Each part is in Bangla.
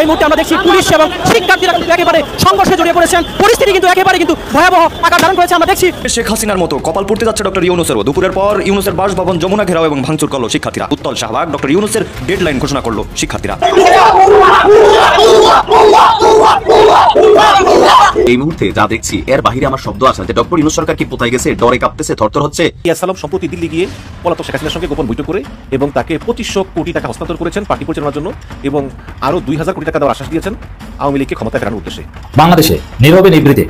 এই মুহূর্তে আমরা দেখছি পুলিশ এবং শিক্ষার্থীরা কিন্তু একেবারে সংঘর্ষে জড়িয়ে পড়েছেন। পরিস্থিতি কিন্তু একেবারে কিন্তু ভয়াবহ আকার ধারণ করেছে। আমরা দেখছি শেখ হাসিনার মতো কপাল পড়তে যাচ্ছে ডক্টর ইউনূসেরও। দুপুরের পর ইউনূসের বাসভবন যমুনা ঘেরাও এবং ভাঙচুর করলো শিক্ষার্থীরা। উত্তল শাহবাগ ডক্টর ইউনূসের ডেডলাইন ঘোষণা করলো শিক্ষার্থীরা। এই মুহূর্তে যা দেখছি এর বাহিরে আমার শব্দ আছে যে ডক্টর ইউনূস সরকার কি কোথায় গেছে, ডরে কাঁপতেছে, থরথর হচ্ছে। ইয়াসালাম সম্প্রতি দিল্লি গিয়ে পলাতক শেখ হাসিনার সঙ্গে গোপন বৈঠক করে এবং তাকে 2500 কোটি টাকা হস্তান্তর করেছেন পার্টি পরিচালনার জন্য এবং আরো 2000 কোটি টাকা দেওয়ার আশ্বাস দিয়েছেন আওয়ামী লীগকে ক্ষমতায় ফেরানোর উদ্দেশ্যে। বাংলাদেশে নীরবে নিভৃতে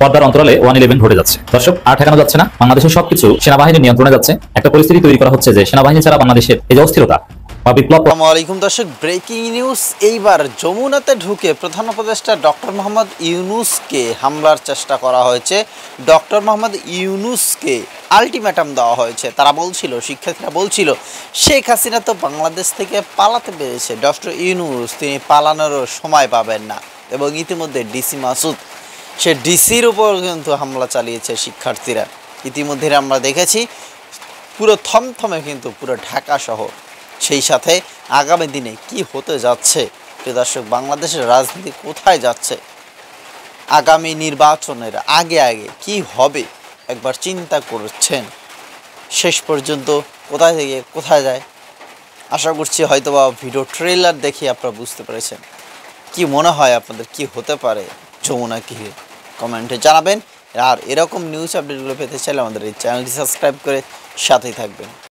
পর্দার অন্তরালে 111 ঘটে যাচ্ছে। দর্শক, আর ঠেকানো যাচ্ছে না। বাংলাদেশের সবকিছু সেনাবাহিনীর নিয়ন্ত্রণে যাচ্ছে। একটা পরিস্থিতি তৈরি করা হচ্ছে যে সেনাবাহিনী ছাড়া বাংলাদেশের এই যে অস্থিরতা বা বিপ্লব। আসসালামু আলাইকুম দর্শক, ব্রেকিং নিউজ। এইবার যমুনাতে ঢুকে প্রধান উপদেষ্টা ডক্টর মোহাম্মদ ইউনূসকে হামলার চেষ্টা করা হয়েছে। ডক্টর মোহাম্মদ ইউনূসকে আলটিমেটাম দেওয়া হয়েছে। তারা বলছিল, শিক্ষার্থীরা বলছিল, শেখ হাসিনা তো বাংলাদেশ থেকে পালাতে পেরেছে, ডক্টর ইউনূস তিনি পালানোরও সময় পাবেন না। এবং ইতিমধ্যে ডিসি মাসুদ, সে ডিসির উপর কিন্তু হামলা চালিয়েছে শিক্ষার্থীরা। ইতিমধ্যে আমরা দেখেছি পুরো থমথমে কিন্তু পুরো ঢাকা শহর। সেই সাথে আগামী দিনে কি হতে যাচ্ছে প্রিয় দর্শক, বাংলাদেশের রাজনীতি কোথায় যাচ্ছে, আগামী নির্বাচনের আগে আগে কি হবে একবার চিন্তা করছেন। শেষ পর্যন্ত কোথায় থেকে কোথায় যায় আশা করছি হয়তোবা ভিডিও ট্রেলার দেখে আপনারা বুঝতে পেরেছেন। কি মনে হয় আপনাদের কি হতে পারে যমুনা ঘিরে, কমেন্টে জানাবেন। আর এরকম নিউজ আপডেটগুলো পেতে চাইলে আমাদের এই চ্যানেলটি সাবস্ক্রাইব করে সাথেই থাকবেন।